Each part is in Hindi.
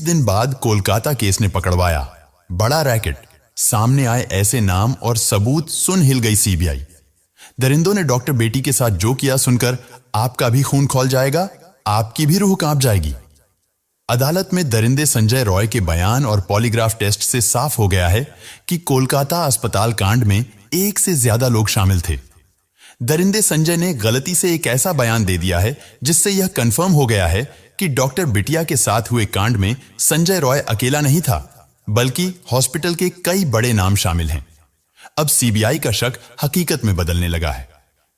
दिन बाद कोलकाता केस ने पकड़वाया। बड़ा रैकेट, सामने आए ऐसे नाम और सबूत सुन हिल गई सीबीआई। दरिंदों ने डॉक्टर बेटी के साथ जो किया सुनकर आपका भी खून खौल जाएगा, आपकी भी रूह कांप जाएगी। अदालत में दरिंदे संजय रॉय के बयान और पॉलीग्राफ टेस्ट से साफ हो गया है कि कोलकाता अस्पताल कांड में एक से ज्यादा लोग शामिल थे। दरिंदे संजय ने गलती से एक ऐसा बयान दे दिया है जिससे यह कंफर्म हो गया है कि डॉक्टर बिटिया के साथ हुए कांड में संजय रॉय अकेला नहीं था, बल्कि हॉस्पिटल के कई बड़े नाम शामिल हैं। अब सीबीआई का शक हकीकत में बदलने लगा है।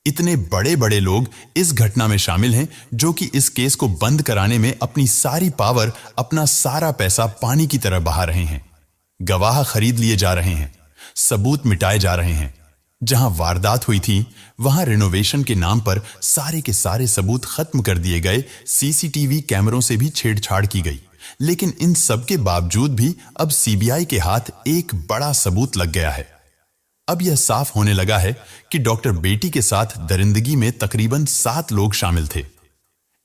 इतने बड़े बड़े लोग इस घटना में शामिल हैं जो कि इस केस को बंद कराने में अपनी सारी पावर, अपना सारा पैसा पानी की तरह बहा रहे हैं। गवाह खरीद लिए जा रहे हैं, सबूत मिटाए जा रहे हैं। जहां वारदात हुई थी वहां रिनोवेशन के नाम पर सारे के सारे सबूत खत्म कर दिए गए, सीसीटीवी कैमरों से भी छेड़छाड़ की गई। लेकिन इन सब के बावजूद भी अब सीबीआई के हाथ एक बड़ा सबूत लग गया है। अब यह साफ होने लगा है कि डॉक्टर बेटी के साथ दरिंदगी में तकरीबन 7 लोग शामिल थे।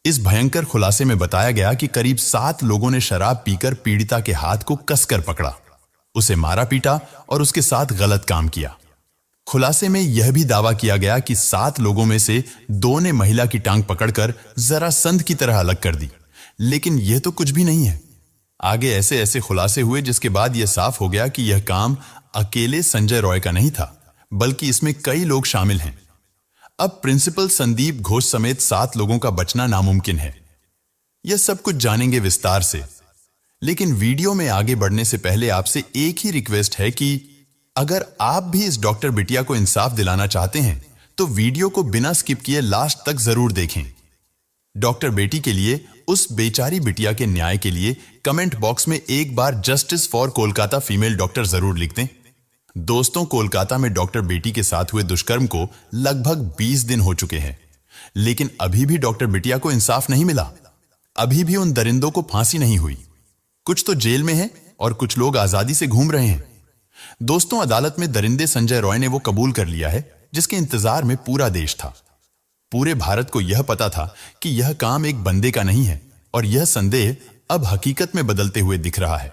इस भयंकर खुलासे में बताया गया कि करीब 7 लोगों ने शराब पीकर पीड़िता के हाथ को कसकर पकड़ा, उसे मारा पीटा और उसके साथ गलत काम किया। खुलासे में यह भी दावा किया गया कि 7 लोगों में से 2 ने महिला की टांग पकड़कर जरा संध की तरह अलग कर दी। लेकिन यह तो कुछ भी नहीं है। आगे ऐसे ऐसे खुलासे हुए जिसके बाद यह साफ हो गया कि यह काम अकेले संजय रॉय का नहीं था, बल्कि इसमें कई लोग शामिल हैं। अब प्रिंसिपल संदीप घोष समेत 7 लोगों का बचना नामुमकिन है। यह सब कुछ जानेंगे विस्तार से, लेकिन वीडियो में आगे बढ़ने से पहले आपसे एक ही रिक्वेस्ट है कि अगर आप भी इस डॉक्टर बिटिया को इंसाफ दिलाना चाहते हैं तो वीडियो को बिना स्किप किए लास्ट तक जरूर देखें। डॉक्टर बेटी के लिए, उस बेचारी बिटिया के न्याय के लिए कमेंट बॉक्स में एक बार justice for Kolkata female doctor जरूर लिख दें। दोस्तों, कोलकाता में डॉक्टर बेटी के साथ हुए दुष्कर्म को लगभग 20 दिन हो चुके हैं, लेकिन अभी भी डॉक्टर बिटिया को इंसाफ नहीं मिला। अभी भी उन दरिंदों को फांसी नहीं हुई। कुछ तो जेल में है और कुछ लोग आजादी से घूम रहे हैं। दोस्तों, अदालत में दरिंदे संजय रॉय ने वो कबूल कर लिया है जिसके इंतजार में पूरा देश था। पूरे भारत को यह पता था कि यह काम एक बंदे का नहीं है और यह संदेह अब हकीकत में बदलते हुए दिख रहा है।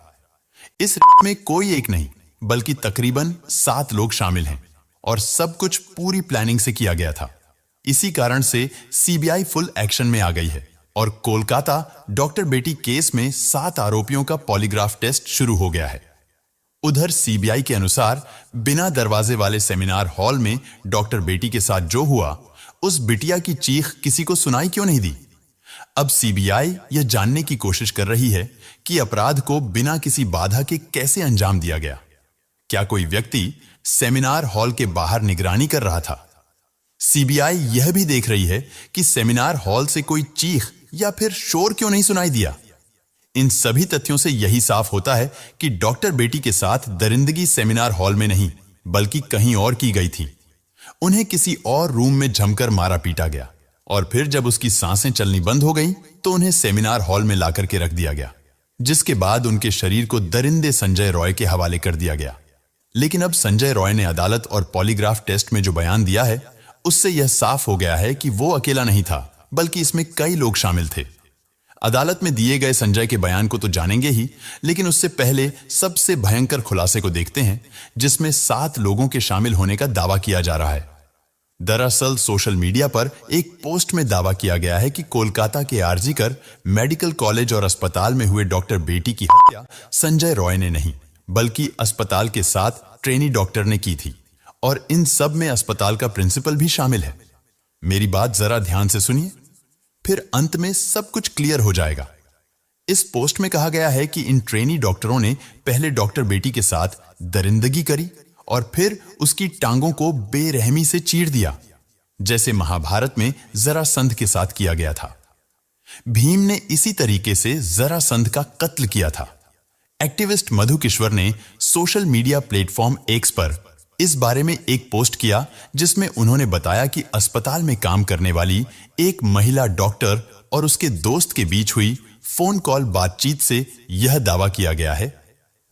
इस में कोई एक नहीं बल्कि तकरीबन 7 लोग शामिल हैं और सब कुछ पूरी प्लानिंग से किया गया था। इसी कारण से सीबीआई फुल एक्शन में आ गई है और कोलकाता डॉक्टर बेटी केस में 7 आरोपियों का पॉलीग्राफ टेस्ट शुरू हो गया है। उधर सीबीआई के अनुसार बिना दरवाजे वाले सेमिनार हॉल में डॉक्टर बेटी के साथ जो हुआ, उस बिटिया की चीख किसी को सुनाई क्यों नहीं दी। अब सीबीआई यह जानने की कोशिश कर रही है कि अपराध को बिना किसी बाधा के कैसे अंजाम दिया गया। क्या कोई व्यक्ति सेमिनार हॉल के बाहर निगरानी कर रहा था? सीबीआई यह भी देख रही है कि सेमिनार हॉल से कोई चीख या फिर शोर क्यों नहीं सुनाई दिया। इन सभी तथ्यों से यही साफ होता है कि डॉक्टर बेटी के साथ दरिंदगी सेमिनार हॉल में नहीं बल्कि कहीं और की गई थी। उन्हें किसी और रूम में जमकर मारा पीटा गया और फिर जब उसकी सांसें चलनी बंद हो गईं, तो उन्हें सेमिनार हॉल में लाकर के रख दिया गया, जिसके बाद उनके शरीर को दरिंदे संजय रॉय के हवाले कर दिया गया। लेकिन अब संजय रॉय ने अदालत और पॉलीग्राफ टेस्ट में जो बयान दिया है, उससे यह साफ हो गया है कि वो अकेला नहीं था, बल्कि इसमें कई लोग शामिल थे। अदालत में दिए गए संजय के बयान को तो जानेंगे ही, लेकिन उससे पहले सबसे भयंकर खुलासे को देखते हैं, जिसमें 7 लोगों के शामिल होने का दावा किया जा रहा है। दरअसल सोशल मीडिया पर एक पोस्ट में दावा किया गया है कि कोलकाता के आरजीकर मेडिकल कॉलेज और अस्पताल में हुए डॉक्टर बेटी की हत्या संजय रॉय ने नहीं, बल्कि अस्पताल के साथ ट्रेनी डॉक्टर ने की थी और इन सब में अस्पताल का प्रिंसिपल भी शामिल है। मेरी बात जरा ध्यान से सुनिए, फिर अंत में सब कुछ क्लियर हो जाएगा। इस पोस्ट में कहा गया है कि इन ट्रेनी डॉक्टरों ने पहले डॉक्टर बेटी के साथ दरिंदगी करी और फिर उसकी टांगों को बेरहमी से चीर दिया, जैसे महाभारत में जरासंध के साथ किया गया था। भीम ने इसी तरीके से जरासंध का कत्ल किया था। एक्टिविस्ट मधु किश्वर ने सोशल मीडिया प्लेटफॉर्म एक्स पर इस बारे में एक पोस्ट किया, जिसमें उन्होंने बताया कि अस्पताल में काम करने वाली एक महिला डॉक्टर और उसके दोस्त के बीच हुई फोन कॉल बातचीत से यह दावा किया गया है।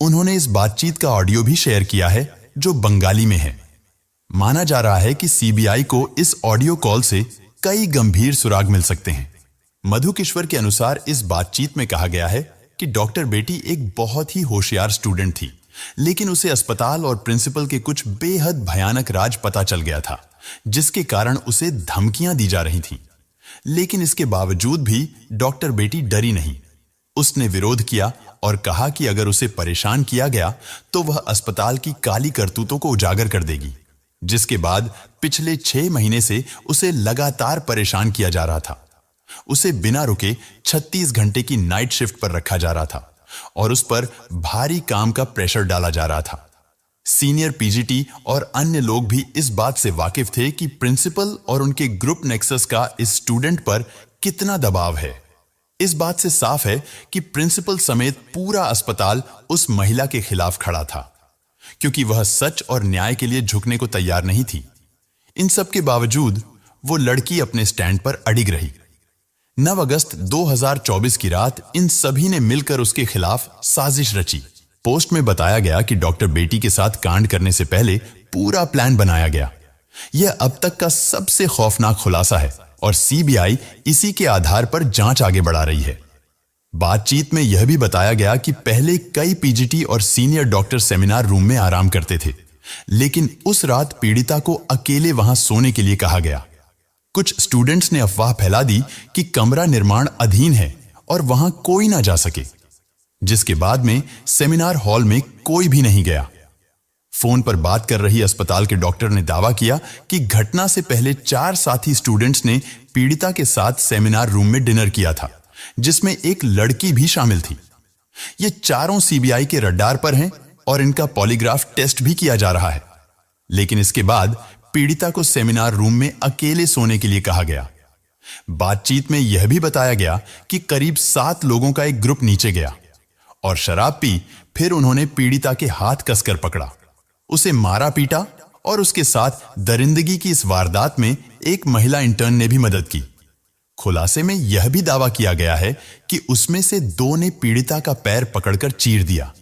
उन्होंने इस बातचीत का ऑडियो भी शेयर किया है, जो बंगाली में है। माना जा रहा है कि सीबीआई को इस ऑडियो कॉल से कई गंभीर सुराग मिल सकते हैं। मधु किश्वर के अनुसार इस बातचीत में कहा गया है कि डॉक्टर बेटी एक बहुत ही होशियार स्टूडेंट थी, लेकिन उसे अस्पताल और प्रिंसिपल के कुछ बेहद भयानक राज पता चल गया था, जिसके कारण उसे धमकियां दी जा रही थीं। लेकिन इसके बावजूद भी डॉक्टर बेटी डरी नहीं। उसने विरोध किया और कहा कि अगर उसे परेशान किया गया तो वह अस्पताल की काली करतूतों को उजागर कर देगी, जिसके बाद पिछले 6 महीने से उसे लगातार परेशान किया जा रहा था। उसे बिना रुके 36 घंटे की नाइट शिफ्ट पर रखा जा रहा था और उस पर भारी काम का प्रेशर डाला जा रहा था। सीनियर पीजीटी और अन्य लोग भी इस बात से वाकिफ थे कि प्रिंसिपल और उनके ग्रुप नेक्सस का इस स्टूडेंट पर कितना दबाव है। इस बात से साफ है कि प्रिंसिपल समेत पूरा अस्पताल उस महिला के खिलाफ खड़ा था, क्योंकि वह सच और न्याय के लिए झुकने को तैयार नहीं थी। इन सब के बावजूद वो लड़की अपने स्टैंड पर अडिग रही। 9 अगस्त 2024 की रात इन सभी ने मिलकर उसके खिलाफ साजिश रची। पोस्ट में बताया गया कि डॉक्टर बेटी के साथ कांड करने से पहले पूरा प्लान बनाया गया। यह अब तक का सबसे खौफनाक खुलासा है और सीबीआई इसी के आधार पर जांच आगे बढ़ा रही है। बातचीत में यह भी बताया गया कि पहले कई पीजीटी और सीनियर डॉक्टर सेमिनार रूम में आराम करते थे, लेकिन उस रात पीड़िता को अकेले वहां सोने के लिए कहा गया। कुछ स्टूडेंट्स ने अफवाह फैला दी कि कमरा निर्माण अधीन है और वहां कोई ना जा सके, जिसके बाद में सेमिनार हॉल में कोई भी नहीं गया। फोन पर बात कर रही अस्पताल के डॉक्टर ने दावा किया कि घटना से पहले 4 साथी स्टूडेंट्स ने पीड़िता के साथ सेमिनार रूम में डिनर किया था, जिसमें एक लड़की भी शामिल थी। ये चारों सीबीआई के रडार पर हैं और इनका पॉलीग्राफ टेस्ट भी किया जा रहा है। लेकिन इसके बाद पीड़िता को सेमिनार रूम में अकेले सोने के लिए कहा गया। बातचीत में यह भी बताया गया कि करीब 7 लोगों का एक ग्रुप नीचे गया और शराब पी। फिर उन्होंने पीड़िता के हाथ कसकर पकड़ा, उसे मारा पीटा और उसके साथ दरिंदगी की इस वारदात में एक महिला इंटर्न ने भी मदद की। खुलासे में यह भी दावा किया गया है कि उसमें से 2 ने पीड़िता का पैर पकड़कर चीर दिया,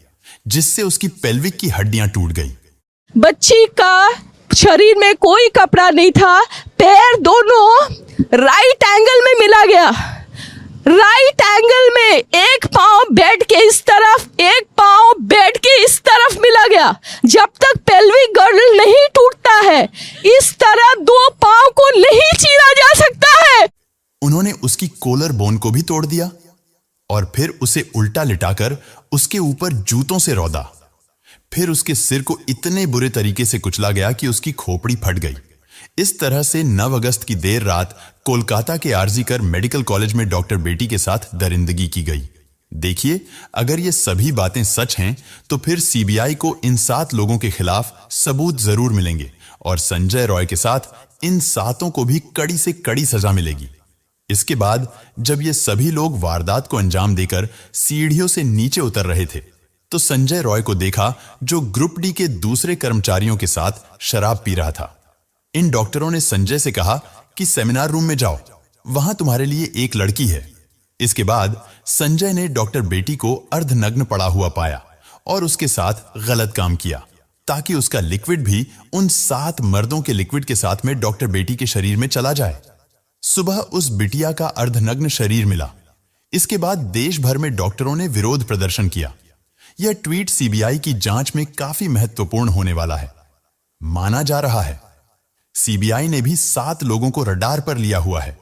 जिससे उसकी पेल्विक की हड्डियां टूट गई। बच्ची का शरीर में कोई कपड़ा नहीं था, पैर दोनों राइट एंगल में मिला गया। राइट एंगल में एक पांव बेड के इस तरफ, एक पांव बेड के इस तरफ मिला गया। जब तक पेल्विक गर्डल नहीं टूटता है, इस तरह 2 पांव को नहीं चीरा जा सकता है। उन्होंने उसकी कोलर बोन को भी तोड़ दिया और फिर उसे उल्टा लिटाकर उसके ऊपर जूतों से रौंदा। फिर उसके सिर को इतने बुरे तरीके से कुचला गया कि उसकी खोपड़ी फट गई। इस तरह से 9 अगस्त की देर रात कोलकाता के आरजी कर मेडिकल कॉलेज में डॉक्टर बेटी के साथ दरिंदगी की गई। देखिए, अगर ये सभी बातें सच हैं तो फिर सीबीआई को इन 7 लोगों के खिलाफ सबूत जरूर मिलेंगे और संजय रॉय के साथ इन 7 को भी कड़ी से कड़ी सजा मिलेगी। इसके बाद जब ये सभी लोग वारदात को अंजाम देकर सीढ़ियों से नीचे उतर रहे थे तो संजय रॉय को देखा, जो ग्रुप डी के दूसरे कर्मचारियों के साथ शराब पी रहा था। इन डॉक्टरों ने संजय से कहा कि सेमिनार रूम में जाओ, वहां तुम्हारे लिए एक लड़की है। इसके बाद संजय ने डॉक्टर बेटी को अर्धनग्न पड़ा हुआ पाया और उसके साथ गलत काम किया, ताकि उसका लिक्विड भी उन 7 मर्दों के लिक्विड के साथ में डॉक्टर बेटी के शरीर में चला जाए। सुबह उस बिटिया का अर्धनग्न शरीर मिला। इसके बाद देश भर में डॉक्टरों ने विरोध प्रदर्शन किया। यह ट्वीट सीबीआई की जांच में काफी महत्वपूर्ण होने वाला है। माना जा रहा है सीबीआई ने भी 7 लोगों को रडार पर लिया हुआ है।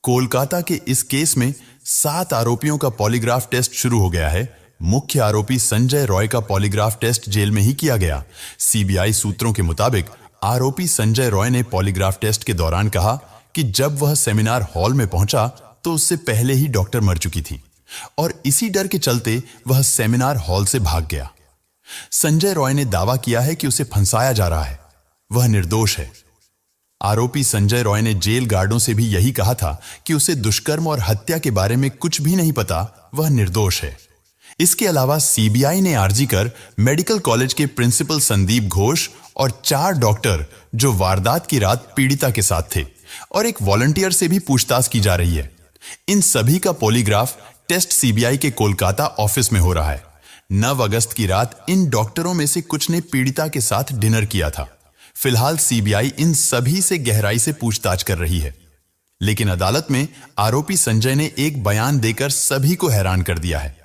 कोलकाता के इस केस में 7 आरोपियों का पॉलीग्राफ टेस्ट शुरू हो गया है। मुख्य आरोपी संजय रॉय का पॉलीग्राफ टेस्ट जेल में ही किया गया। सीबीआई सूत्रों के मुताबिक आरोपी संजय रॉय ने पॉलीग्राफ टेस्ट के दौरान कहा कि जब वह सेमिनार हॉल में पहुंचा तो उससे पहले ही डॉक्टर मर चुकी थी और इसी डर के चलते वह सेमिनार हॉल से भाग गया। संजय रॉय ने दावा किया है कि उसे फंसाया जा रहा है, वह निर्दोष है। आरोपी संजय रॉय ने जेल गार्डों से भी यही कहा था कि उसे दुष्कर्म और हत्या के बारे में कुछ भी नहीं पता, वह निर्दोष है। इसके अलावा सीबीआई ने आरजी कर मेडिकल कॉलेज के प्रिंसिपल संदीप घोष और 4 डॉक्टर जो वारदात की रात पीड़िता के साथ थे और एक वॉलंटियर से भी पूछताछ की जा रही है। इन सभी का पॉलीग्राफ टेस्ट सीबीआई के कोलकाता ऑफिस में हो रहा है। 9 अगस्त की रात इन डॉक्टरों में से कुछ ने पीड़िता के साथ डिनर किया था। फिलहाल सीबीआई इन सभी से गहराई से पूछताछ कर रही है, लेकिन अदालत में आरोपी संजय ने एक बयान देकर सभी को हैरान कर दिया है।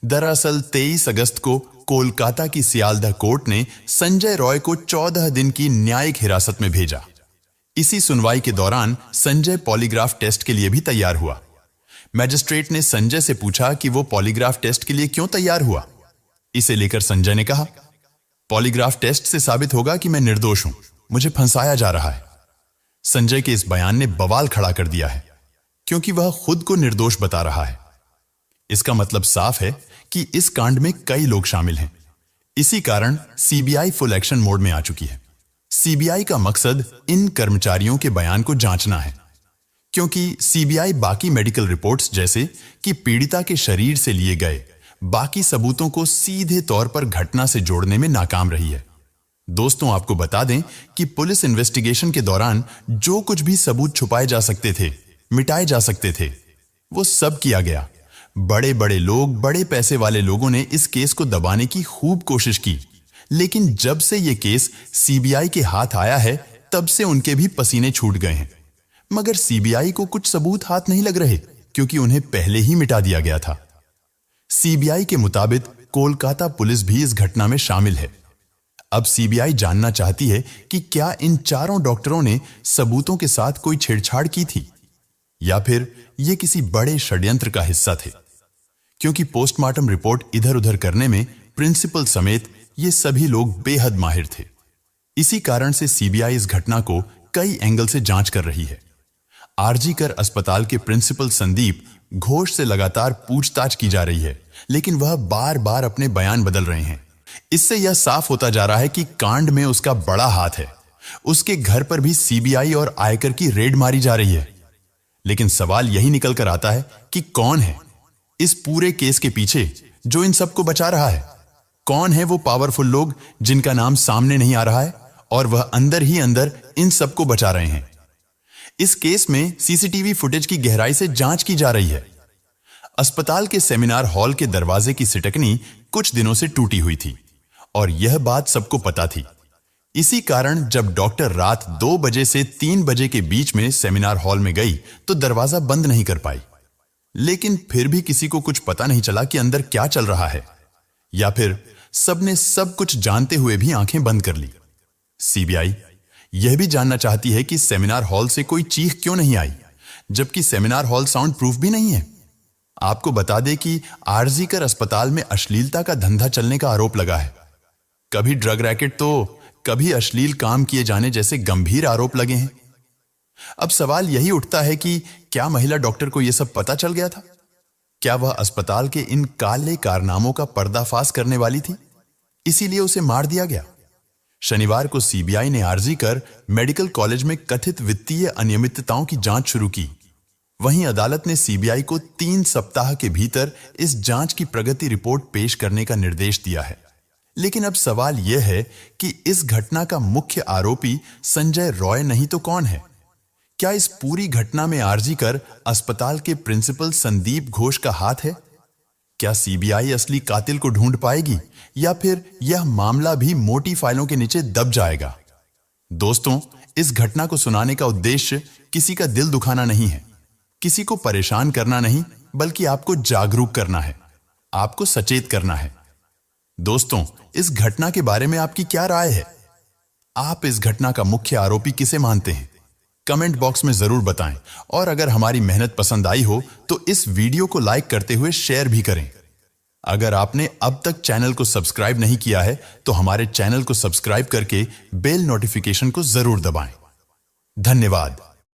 दरअसल 23 अगस्त को कोलकाता की सियालदह कोर्ट ने संजय रॉय को 14 दिन की न्यायिक हिरासत में भेजा। इसी सुनवाई के दौरान संजय पॉलीग्राफ टेस्ट के लिए भी तैयार हुआ। मैजिस्ट्रेट ने संजय से पूछा कि वो पॉलीग्राफ टेस्ट के लिए क्यों तैयार हुआ। इसे लेकर संजय ने कहा, पॉलीग्राफ टेस्ट से साबित होगा कि मैं निर्दोष हूं, मुझे फंसाया जा रहा है। संजय के इस बयान ने बवाल खड़ा कर दिया है, क्योंकि वह खुद को निर्दोष बता रहा है। इसका मतलब साफ है कि इस कांड में कई लोग शामिल हैं। इसी कारण सीबीआई फुल एक्शन मोड में आ चुकी है। सीबीआई का मकसद इन कर्मचारियों के बयान को जांचना है, क्योंकि सीबीआई बाकी मेडिकल रिपोर्ट्स जैसे कि पीड़िता के शरीर से लिए गए बाकी सबूतों को सीधे तौर पर घटना से जोड़ने में नाकाम रही है। दोस्तों, आपको बता दें कि पुलिस इन्वेस्टिगेशन के दौरान जो कुछ भी सबूत छुपाए जा सकते थे, मिटाए जा सकते थे, वो सब किया गया। बड़े बड़े लोग, बड़े पैसे वाले लोगों ने इस केस को दबाने की खूब कोशिश की, लेकिन जब से ये केस सीबीआई के हाथ आया है तब से उनके भी पसीने छूट गए हैं। मगर सीबीआई को कुछ सबूत हाथ नहीं लग रहे, क्योंकि उन्हें पहले ही मिटा दिया गया था। सीबीआई के मुताबिक कोलकाता पुलिस भी इस घटना में शामिल है। अब सीबीआई जानना चाहती है कि क्या इन चारों डॉक्टरों ने सबूतों के साथ कोई छेड़छाड़ की थी, या फिर ये किसी बड़े षड्यंत्र का हिस्सा थे। क्योंकि पोस्टमार्टम रिपोर्ट इधर उधर करने में प्रिंसिपल समेत ये सभी लोग बेहद माहिर थे। इसी कारण से सीबीआई इस घटना को कई एंगल से जांच कर रही है। आरजीकर अस्पताल के प्रिंसिपल संदीप घोष से लगातार पूछताछ की जा रही है, लेकिन वह बार बार अपने बयान बदल रहे हैं। इससे यह साफ होता जा रहा है कि कांड में उसका बड़ा हाथ है। उसके घर पर भी सीबीआई और आयकर की रेड मारी जा रही है। लेकिन सवाल यही निकल कर आता है कि कौन है इस पूरे केस के पीछे जो इन सबको बचा रहा है? कौन है वो पावरफुल लोग जिनका नाम सामने नहीं आ रहा है और वह अंदर ही अंदर इन सबको बचा रहे हैं? इस केस में सीसीटीवी फुटेज की गहराई से जांच की जा रही है। अस्पताल के सेमिनार हॉल के दरवाजे की सिटकनी कुछ दिनों से टूटी हुई थी और यह बात सबको पता थी। इसी कारण जब डॉक्टर रात 2 बजे से 3 बजे के बीच में सेमिनार हॉल में गई तो दरवाजा बंद नहीं कर पाई। लेकिन फिर भी किसी को कुछ पता नहीं चला कि अंदर क्या चल रहा है, या फिर सबने सब कुछ जानते हुए भी आंखें बंद कर ली। सीबीआई यह भी जानना चाहती है कि सेमिनार हॉल से कोई चीख क्यों नहीं आई, जबकि सेमिनार हॉल साउंड प्रूफ भी नहीं है। आपको बता दें कि आरजीकर अस्पताल में अश्लीलता का धंधा चलने का आरोप लगा है। कभी ड्रग रैकेट तो कभी अश्लील काम किए जाने जैसे गंभीर आरोप लगे हैं। अब सवाल यही उठता है कि क्या महिला डॉक्टर को यह सब पता चल गया था? क्या वह अस्पताल के इन काले कारनामों का पर्दाफाश करने वाली थी, इसीलिए उसे मार दिया गया? शनिवार को सीबीआई ने आरजीकर मेडिकल कॉलेज में कथित वित्तीय अनियमितताओं की जांच शुरू की। वहीं अदालत ने सीबीआई को 3 सप्ताह के भीतर इस जांच की प्रगति रिपोर्ट पेश करने का निर्देश दिया है। लेकिन अब सवाल यह है कि इस घटना का मुख्य आरोपी संजय रॉय नहीं तो कौन है? क्या इस पूरी घटना में आरजीकर अस्पताल के प्रिंसिपल संदीप घोष का हाथ है? क्या सीबीआई असली कातिल को ढूंढ पाएगी, या फिर यह मामला भी मोटी फाइलों के नीचे दब जाएगा? दोस्तों, इस घटना को सुनाने का उद्देश्य किसी का दिल दुखाना नहीं है, किसी को परेशान करना नहीं, बल्कि आपको जागरूक करना है, आपको सचेत करना है। दोस्तों, इस घटना के बारे में आपकी क्या राय है? आप इस घटना का मुख्य आरोपी किसे मानते हैं? कमेंट बॉक्स में जरूर बताएं, और अगर हमारी मेहनत पसंद आई हो तो इस वीडियो को लाइक करते हुए शेयर भी करें। अगर आपने अब तक चैनल को सब्सक्राइब नहीं किया है तो हमारे चैनल को सब्सक्राइब करके बेल नोटिफिकेशन को जरूर दबाएं। धन्यवाद।